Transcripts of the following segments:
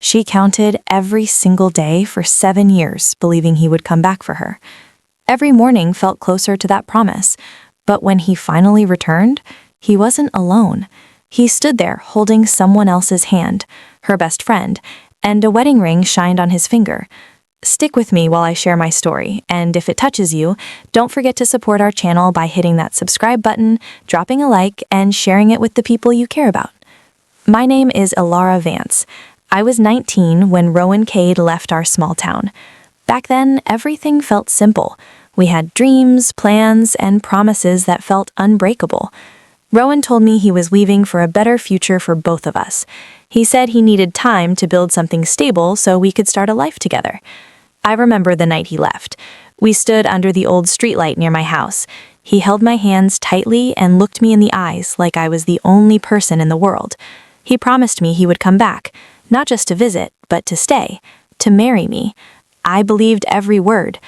She counted every single day for 7 years, believing he would come back for her. Every morning felt closer to that promise, but when he finally returned, he wasn't alone. He stood there holding someone else's hand, her best friend, and a wedding ring shined on his finger. Stick with me while I share my story, and if it touches you, don't forget to support our channel by hitting that subscribe button, dropping a like, and sharing it with the people you care about. My name is Ilara Vance. I was 19 when Rowan Cade left our small town. Back then, everything felt simple. We had dreams, plans, and promises that felt unbreakable. Rowan told me he was leaving for a better future for both of us. He said he needed time to build something stable so we could start a life together. I remember the night he left. We stood under the old streetlight near my house. He held my hands tightly and looked me in the eyes like I was the only person in the world. He promised me he would come back, not just to visit, but to stay, to marry me. I believed every word.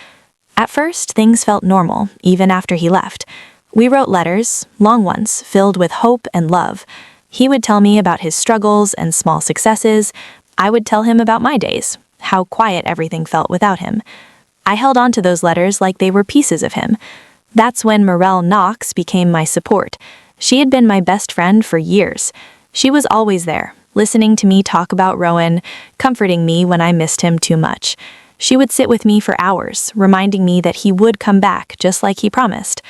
At first, things felt normal, even after he left. We wrote letters, long ones, filled with hope and love. He would tell me about his struggles and small successes. I would tell him about my days, how quiet everything felt without him. I held on to those letters like they were pieces of him. That's when Morelle Knox became my support. She had been my best friend for years. She was always there, listening to me talk about Rowan, comforting me when I missed him too much. She would sit with me for hours, reminding me that he would come back just like he promised.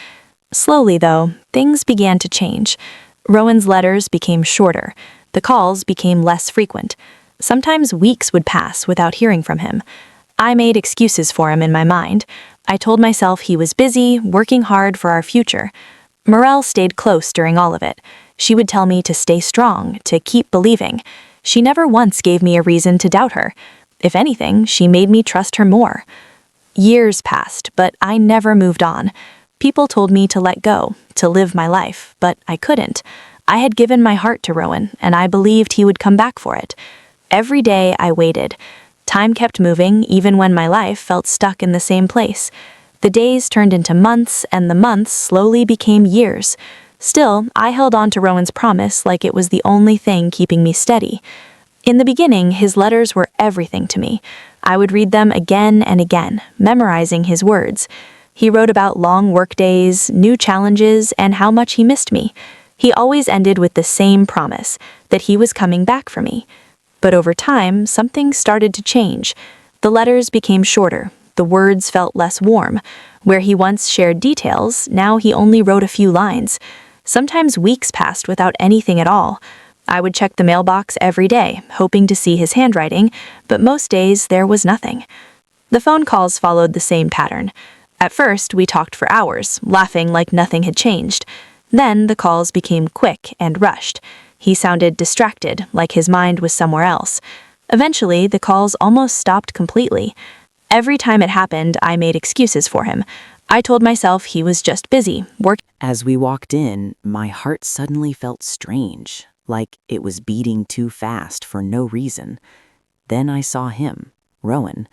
Slowly, though, things began to change. Rowan's letters became shorter. The calls became less frequent. Sometimes weeks would pass without hearing from him. I made excuses for him in my mind. I told myself he was busy, working hard for our future. Morelle stayed close during all of it. She would tell me to stay strong, to keep believing. She never once gave me a reason to doubt her. If anything, she made me trust her more. Years passed, but I never moved on. People told me to let go, to live my life, but I couldn't. I had given my heart to Rowan, and I believed he would come back for it. Every day I waited. Time kept moving, even when my life felt stuck in the same place. The days turned into months, and the months slowly became years. Still, I held on to Rowan's promise like it was the only thing keeping me steady. In the beginning, his letters were everything to me. I would read them again and again, memorizing his words. He wrote about long workdays, new challenges, and how much he missed me. He always ended with the same promise, that he was coming back for me. But over time, something started to change. The letters became shorter. The words felt less warm. Where he once shared details, now he only wrote a few lines. Sometimes weeks passed without anything at all. I would check the mailbox every day, hoping to see his handwriting, but most days there was nothing. The phone calls followed the same pattern. At first, we talked for hours, laughing like nothing had changed. Then the calls became quick and rushed. He sounded distracted, like his mind was somewhere else. Eventually, the calls almost stopped completely. Every time it happened, I made excuses for him. I told myself he was just busy, working. As we walked in, my heart suddenly felt strange, like it was beating too fast for no reason. Then I saw him, Rowan.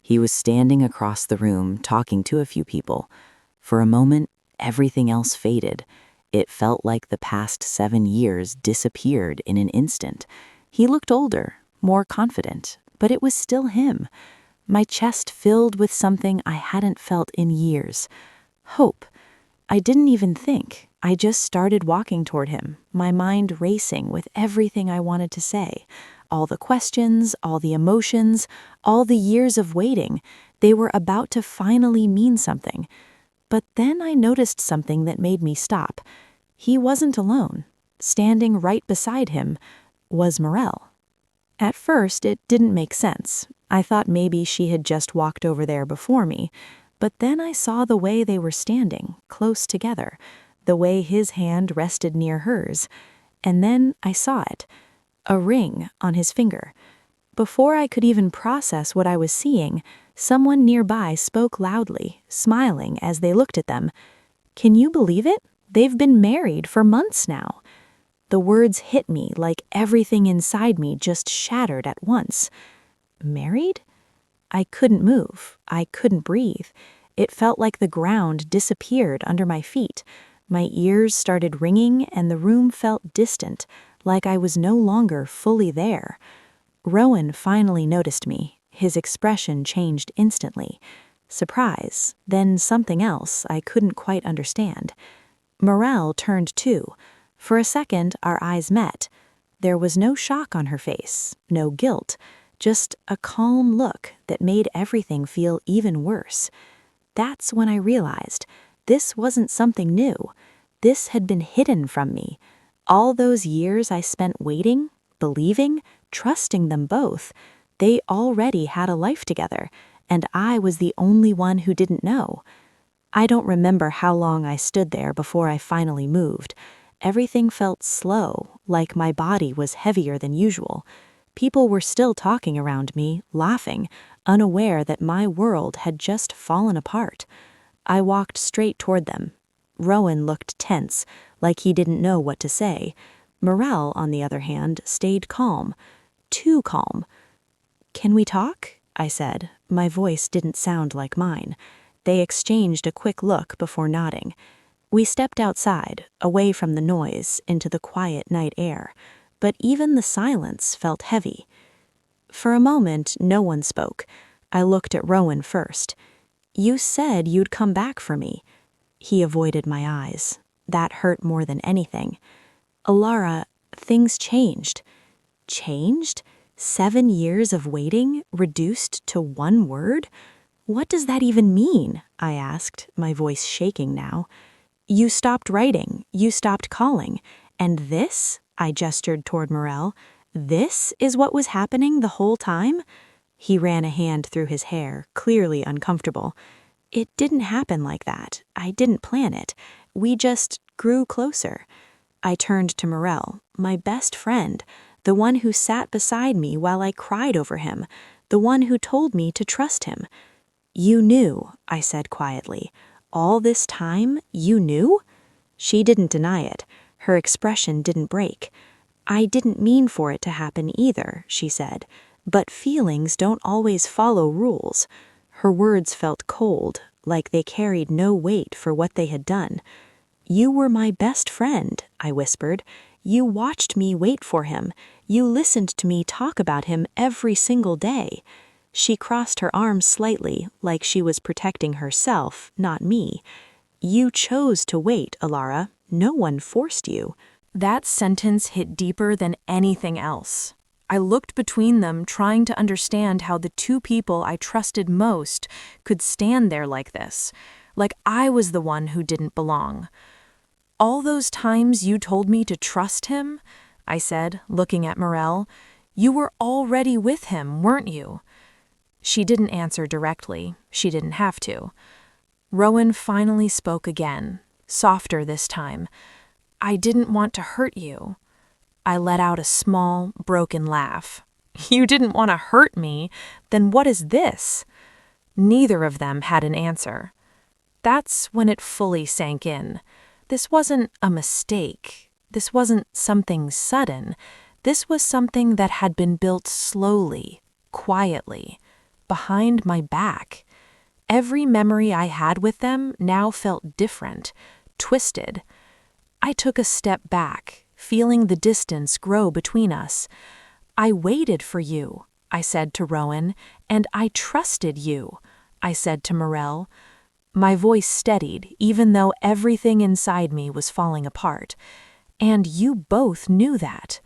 He was standing across the room, talking to a few people. For a moment, everything else faded. It felt like the past 7 years disappeared in an instant. He looked older, more confident, but it was still him. My chest filled with something I hadn't felt in years. Hope. I didn't even think. I just started walking toward him, my mind racing with everything I wanted to say. All the questions, all the emotions, all the years of waiting, they were about to finally mean something. But then I noticed something that made me stop. He wasn't alone. Standing right beside him was Morelle. At first, it didn't make sense. I thought maybe she had just walked over there before me, but then I saw the way they were standing, close together, the way his hand rested near hers, and then I saw it, a ring on his finger. Before I could even process what I was seeing, someone nearby spoke loudly, smiling as they looked at them. "Can you believe it? They've been married for months now." The words hit me like everything inside me just shattered at once. Married? I couldn't move. I couldn't breathe. It felt like the ground disappeared under my feet. My ears started ringing and the room felt distant, like I was no longer fully there. Rowan finally noticed me. His expression changed instantly. Surprise, then something else I couldn't quite understand. Morel turned too. For a second, our eyes met. There was no shock on her face, no guilt, just a calm look that made everything feel even worse. That's when I realized this wasn't something new. This had been hidden from me. All those years I spent waiting, believing, trusting them both, they already had a life together, and I was the only one who didn't know. I don't remember how long I stood there before I finally moved. Everything felt slow, like my body was heavier than usual. People were still talking around me, laughing, unaware that my world had just fallen apart. I walked straight toward them. Rowan looked tense, like he didn't know what to say. Morel, on the other hand, stayed calm. Too calm. "Can we talk?" I said. My voice didn't sound like mine. They exchanged a quick look before nodding. We stepped outside, away from the noise, into the quiet night air. But even the silence felt heavy. For a moment, no one spoke. I looked at Rowan first. "You said you'd come back for me." He avoided my eyes. That hurt more than anything. "Alara, things changed." Changed? 7 years of waiting, reduced to one word? "What does that even mean?" I asked, my voice shaking now. "You stopped writing, you stopped calling, and this," I gestured toward Morel, "this is what was happening the whole time?" He ran a hand through his hair, clearly uncomfortable. "It didn't happen like that. I didn't plan it. We just grew closer." I turned to Morel, my best friend, the one who sat beside me while I cried over him, the one who told me to trust him. "You knew," I said quietly. "All this time, you knew?" She didn't deny it. Her expression didn't break. "I didn't mean for it to happen either," she said. "But feelings don't always follow rules." Her words felt cold, like they carried no weight for what they had done. "You were my best friend," I whispered. "You watched me wait for him. You listened to me talk about him every single day." She crossed her arms slightly, like she was protecting herself, not me. "You chose to wait, Alara. No one forced you." That sentence hit deeper than anything else. I looked between them, trying to understand how the two people I trusted most could stand there like this, like I was the one who didn't belong. "All those times you told me to trust him," I said, looking at Morel, "you were already with him, weren't you?" She didn't answer directly. She didn't have to. Rowan finally spoke again, softer this time. "I didn't want to hurt you." I let out a small, broken laugh. "You didn't want to hurt me? Then what is this?" Neither of them had an answer. That's when it fully sank in. This wasn't a mistake. This wasn't something sudden. This was something that had been built slowly, quietly, behind my back. Every memory I had with them now felt different, twisted. I took a step back, feeling the distance grow between us. "I waited for you," I said to Rowan, "and I trusted you," I said to Morel. My voice steadied, even though everything inside me was falling apart. "And you both knew that."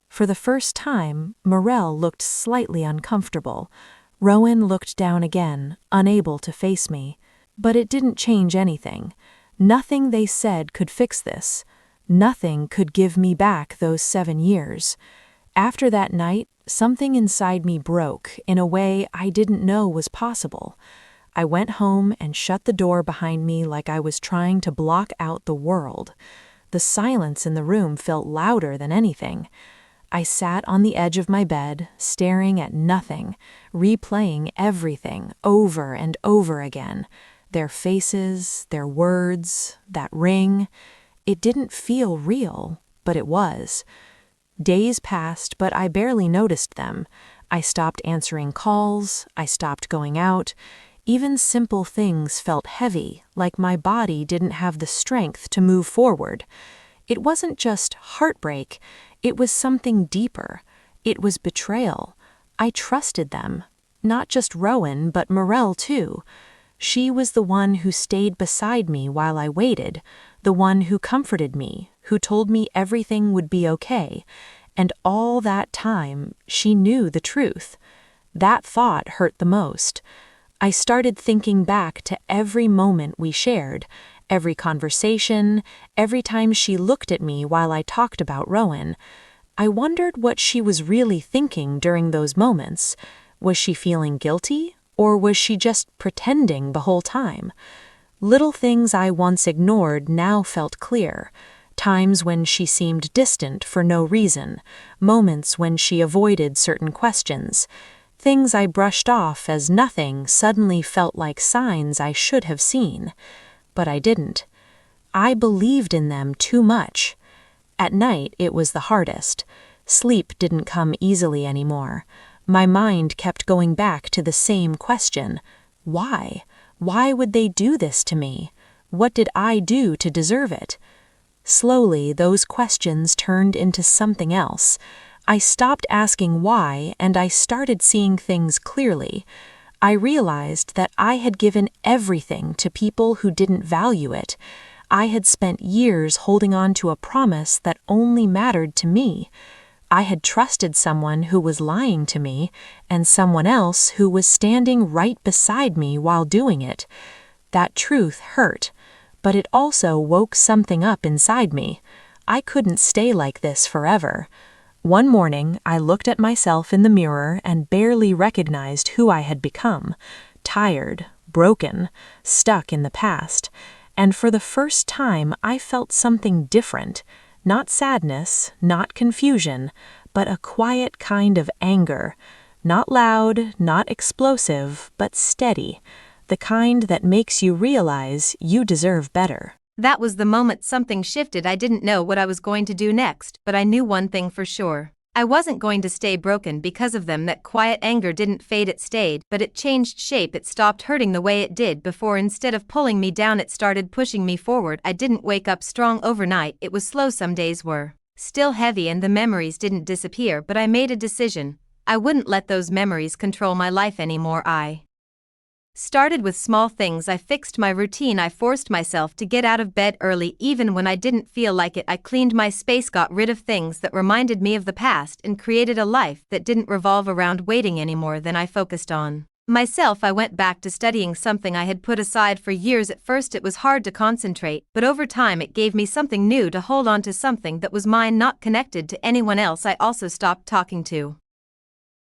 For the first time, Morel looked slightly uncomfortable. Rowan looked down again, unable to face me. But it didn't change anything. Nothing they said could fix this. Nothing could give me back those 7 years. After that night, something inside me broke in a way I didn't know was possible. I went home and shut the door behind me like I was trying to block out the world. The silence in the room felt louder than anything. I sat on the edge of my bed, staring at nothing, replaying everything over and over again. Their faces, their words, that ring. It didn't feel real, but it was. Days passed, but I barely noticed them. I stopped answering calls, I stopped going out. Even simple things felt heavy, like my body didn't have the strength to move forward. It wasn't just heartbreak, it was something deeper. It was betrayal. I trusted them. Not just Rowan, but Morel too. She was the one who stayed beside me while I waited, the one who comforted me, who told me everything would be okay. And all that time, she knew the truth. That thought hurt the most. I started thinking back to every moment we shared, every conversation, every time she looked at me while I talked about Rowan. I wondered what she was really thinking during those moments. Was she feeling guilty, or was she just pretending the whole time? Little things I once ignored now felt clear. Times when she seemed distant for no reason, moments when she avoided certain questions. Things I brushed off as nothing suddenly felt like signs I should have seen. But I didn't. I believed in them too much. At night, it was the hardest. Sleep didn't come easily anymore. My mind kept going back to the same question. Why? Why would they do this to me? What did I do to deserve it? Slowly, those questions turned into something else. I stopped asking why, and I started seeing things clearly. I realized that I had given everything to people who didn't value it. I had spent years holding on to a promise that only mattered to me. I had trusted someone who was lying to me, and someone else who was standing right beside me while doing it. That truth hurt, but it also woke something up inside me. I couldn't stay like this forever. One morning, I looked at myself in the mirror and barely recognized who I had become. Tired, broken, stuck in the past. And for the first time, I felt something different. Not sadness, not confusion, but a quiet kind of anger. Not loud, not explosive, but steady. The kind that makes you realize you deserve better. That was the moment something shifted. I didn't know what I was going to do next, but I knew one thing for sure. I wasn't going to stay broken because of them. That quiet anger didn't fade, it stayed, but it changed shape. It stopped hurting the way it did before. Instead of pulling me down, it started pushing me forward. I didn't wake up strong overnight. It was slow. Some days were still heavy and the memories didn't disappear, but I made a decision. I wouldn't let those memories control my life anymore. I started with small things. I fixed my routine. I forced myself to get out of bed early even when I didn't feel like it. I cleaned my space, got rid of things that reminded me of the past, and created a life that didn't revolve around waiting anymore. Then I focused on myself. I went back to studying something I had put aside for years. At first it was hard to concentrate, but over time it gave me something new to hold on to, something that was mine, not connected to anyone else. I also stopped talking to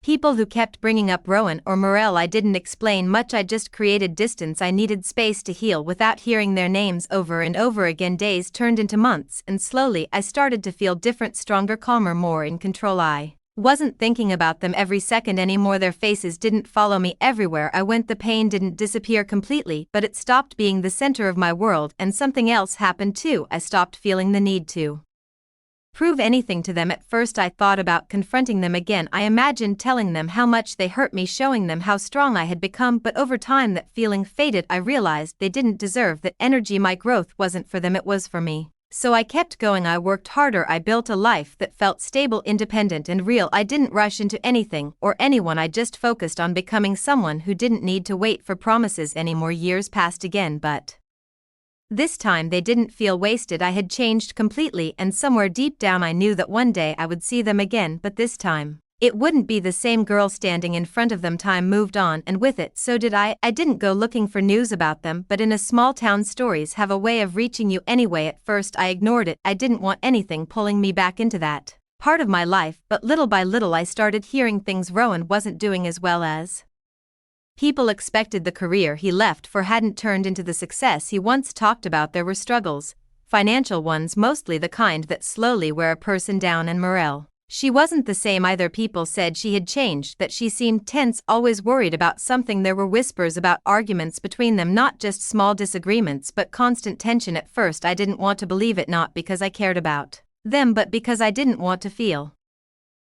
people who kept bringing up Rowan or Morel. I didn't explain much, I just created distance. I needed space to heal without hearing their names over and over again. Days turned into months, and slowly I started to feel different, stronger, calmer, more in control. I wasn't thinking about them every second anymore. Their faces didn't follow me everywhere I went. The pain didn't disappear completely, but it stopped being the center of my world. And something else happened too. I stopped feeling the need to prove anything to them. At first I thought about confronting them again. I imagined telling them how much they hurt me, showing them how strong I had become, but over time that feeling faded. I realized they didn't deserve that energy. My growth wasn't for them, it was for me. So I kept going. I worked harder. I built a life that felt stable, independent, and real. I didn't rush into anything or anyone. I just focused on becoming someone who didn't need to wait for promises anymore. Years passed again, but this time they didn't feel wasted. I had changed completely, and somewhere deep down I knew that one day I would see them again, but this time it wouldn't be the same girl standing in front of them. Time moved on, and with it, so did I. I didn't go looking for news about them, but in a small town, stories have a way of reaching you anyway. At first I ignored it. I didn't want anything pulling me back into that part of my life, but little by little I started hearing things. Rowan wasn't doing as well as people expected. The career he left for hadn't turned into the success he once talked about. There were struggles, financial ones, mostly the kind that slowly wear a person down. And Morel, she wasn't the same either. People said she had changed, that she seemed tense, always worried about something. There were whispers about arguments between them, not just small disagreements, but constant tension. At first I didn't want to believe it, not because I cared about them, but because I didn't want to feel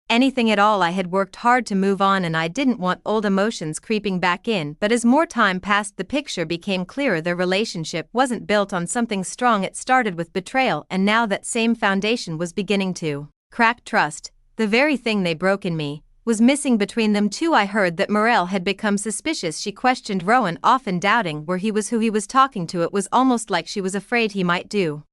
anything at all. I had worked hard to move on, and I didn't want old emotions creeping back in. But as more time passed, the picture became clearer. Their relationship wasn't built on something strong. It started with betrayal, and now that same foundation was beginning to crack. Trust, the very thing they broke in me, was missing between them too. I heard that Morel had become suspicious. She questioned Rowan, often doubting where he was, who he was talking to. It was almost like she was afraid he might do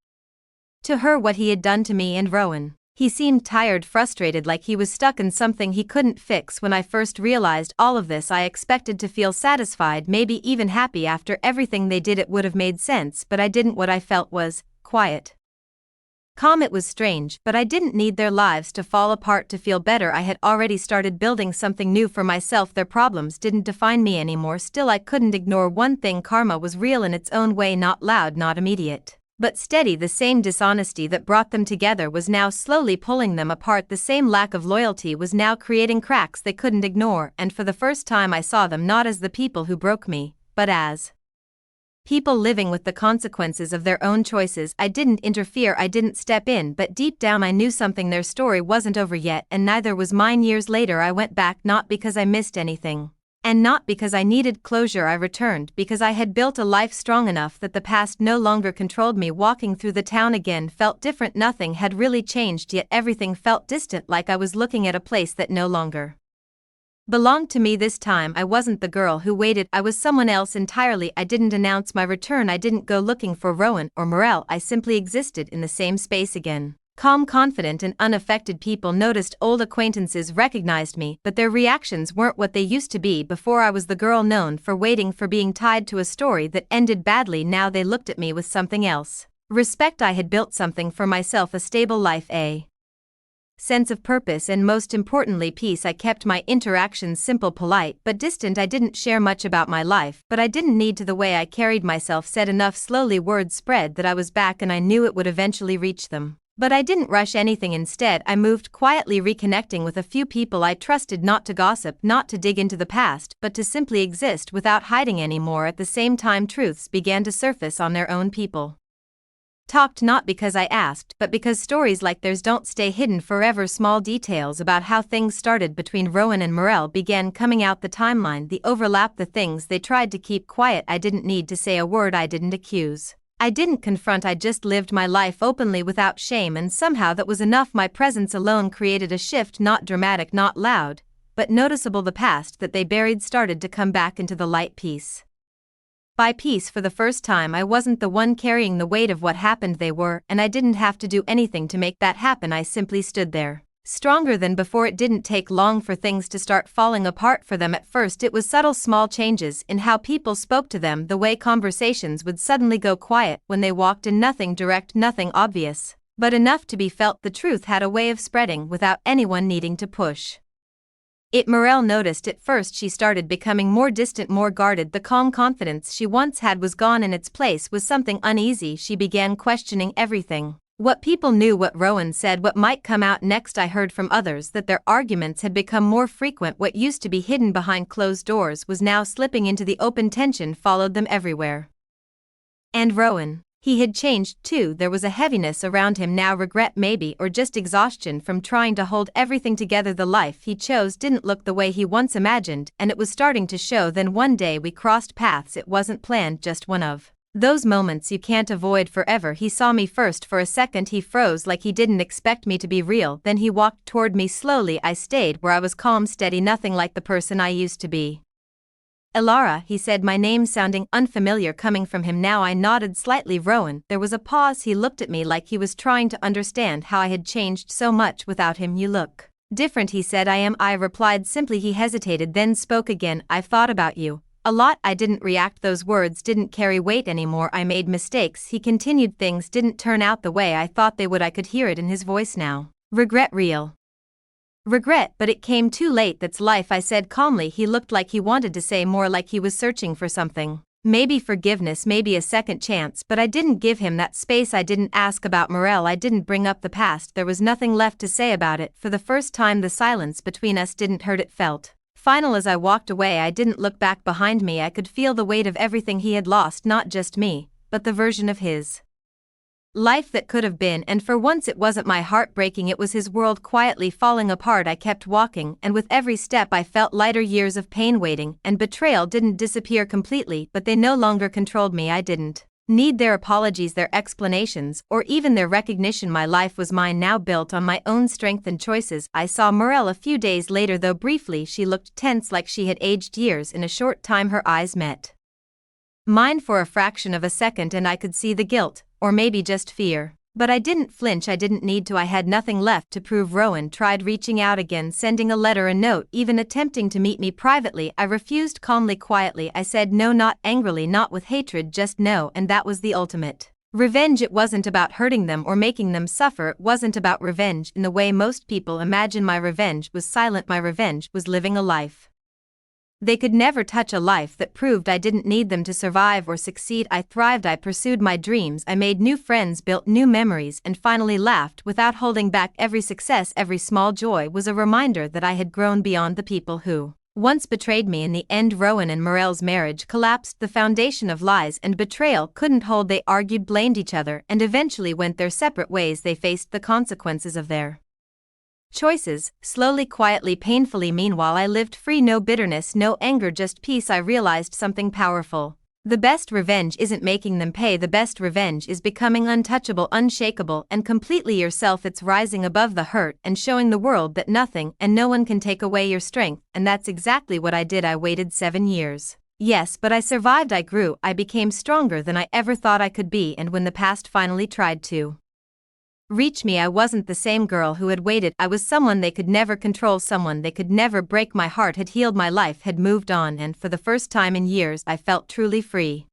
to her what he had done to me and Rowan. He seemed tired, frustrated, like he was stuck in something he couldn't fix. When I first realized all of this, I expected to feel satisfied, maybe even happy after everything they did. It would have made sense, but I didn't. What I felt was quiet, calm. It was strange, but I didn't need their lives to fall apart to feel better. I had already started building something new for myself. Their problems didn't define me anymore. Still, I couldn't ignore one thing. Karma was real in its own way, not loud, not immediate, but steady. The same dishonesty that brought them together was now slowly pulling them apart. The same lack of loyalty was now creating cracks they couldn't ignore, and for the first time I saw them not as the people who broke me, but as people living with the consequences of their own choices. I didn't interfere, I didn't step in, but deep down I knew something. Their story wasn't over yet, and neither was mine. Years later I went back, not because I missed anything, and not because I needed closure. I returned because I had built a life strong enough that the past no longer controlled me. Walking through the town again felt different. Nothing had really changed, yet everything felt distant, like I was looking at a place that no longer belonged to me. This time I wasn't the girl who waited, I was someone else entirely. I didn't announce my return, I didn't go looking for Rowan or Morel. I simply existed in the same space again. Calm, confident, and unaffected. People noticed, old acquaintances recognized me, but their reactions weren't what they used to be. Before I was the girl known for waiting, for being tied to a story that ended badly. Now they looked at me with something else. Respect. I had built something for myself, a stable life, a sense of purpose, and most importantly, peace. I kept my interactions simple, polite, but distant. I didn't share much about my life, but I didn't need to. The way I carried myself said enough. Slowly word spread that I was back, and I knew it would eventually reach them. But I didn't rush anything. Instead, I moved quietly, reconnecting with a few people I trusted, not to gossip, not to dig into the past, but to simply exist without hiding anymore. At the same time, truths began to surface on their own. People talked not because I asked, but because stories like theirs don't stay hidden forever. Small details about how things started between Rowan and Morel began coming out. The timeline, the overlap, the things they tried to keep quiet. I didn't need to say a word. I didn't accuse, I didn't confront. I just lived my life openly without shame, and somehow that was enough. My presence alone created a shift, not dramatic, not loud, but noticeable. The past that they buried started to come back into the light, piece by piece. For the first time, I wasn't the one carrying the weight of what happened. They were, and I didn't have to do anything to make that happen. I simply stood there, stronger than before. It didn't take long for things to start falling apart for them. At first it was subtle, small changes in how people spoke to them, the way conversations would suddenly go quiet when they walked in. Nothing direct, nothing obvious, but enough to be felt. The truth had a way of spreading without anyone needing to push it. Morel noticed. At first she started becoming more distant, more guarded. The calm confidence she once had was gone. In its place was something uneasy. She began questioning everything. What people knew, what Rowan said, what might come out next. I heard from others that their arguments had become more frequent. What used to be hidden behind closed doors was now slipping into the open. Tension followed them everywhere. And Rowan, he had changed too. There was a heaviness around him now, regret maybe, or just exhaustion from trying to hold everything together. The life he chose didn't look the way he once imagined, and it was starting to show. Then one day we crossed paths. It wasn't planned, just one of those moments you can't avoid forever. He saw me first. For a second he froze, like he didn't expect me to be real. Then he walked toward me slowly. I stayed where I was, calm, steady, nothing like the person I used to be. Elara, he said, my name sounding unfamiliar coming from him now. I nodded slightly. Rowan. There was a pause. He looked at me like he was trying to understand how I had changed so much without him. You look different, he said. I am, I replied simply. He hesitated, then spoke again. I've thought about you a lot. I didn't react. Those words didn't carry weight anymore. I made mistakes, he continued. Things didn't turn out the way I thought they would. I could hear it in his voice now. Regret, real regret, but it came too late. That's life, I said calmly. He looked like he wanted to say more, like he was searching for something. Maybe forgiveness, maybe a second chance, but I didn't give him that space. I didn't ask about Morel. I didn't bring up the past. There was nothing left to say about it. For the first time, the silence between us didn't hurt. It felt final. As I walked away, I didn't look back behind me. I could feel the weight of everything he had lost, not just me, but the version of his life that could have been. And for once it wasn't my heart breaking, it was his world quietly falling apart. I kept walking, and with every step I felt lighter. Years of pain, waiting, and betrayal didn't disappear completely, but they no longer controlled me. I didn't need their apologies, their explanations, or even their recognition. My life was mine now, built on my own strength and choices. I saw Morel a few days later, though briefly. She looked tense, like she had aged years in a short time. Her eyes met mine for a fraction of a second, and I could see the guilt, or maybe just fear. But I didn't flinch. I didn't need to. I had nothing left to prove. Rowan tried reaching out again, sending a letter, a note, even attempting to meet me privately. I refused calmly, quietly. I said no, not angrily, not with hatred, just no, and that was the ultimate revenge. It wasn't about hurting them or making them suffer. It wasn't about revenge in the way most people imagine. My revenge was silent. My revenge was living a life they could never touch, a life that proved I didn't need them to survive or succeed. I thrived. I pursued my dreams. I made new friends, built new memories, and finally laughed without holding back. Every success, every small joy was a reminder that I had grown beyond the people who once betrayed me. In the end, Rowan and Morel's marriage collapsed. The foundation of lies and betrayal couldn't hold. They argued, blamed each other, and eventually went their separate ways. They faced the consequences of their choices, slowly, quietly, painfully. Meanwhile, I lived free, no bitterness, no anger, just peace. I realized something powerful. The best revenge isn't making them pay. The best revenge is becoming untouchable, unshakable, and completely yourself. It's rising above the hurt and showing the world that nothing and no one can take away your strength. And that's exactly what I did. I waited 7 years. Yes, but I survived. I grew. I became stronger than I ever thought I could be. And when the past finally tried to reach me, I wasn't the same girl who had waited. I was someone they could never control, someone they could never break. My heart had healed, my life had moved on, and for the first time in years I felt truly free.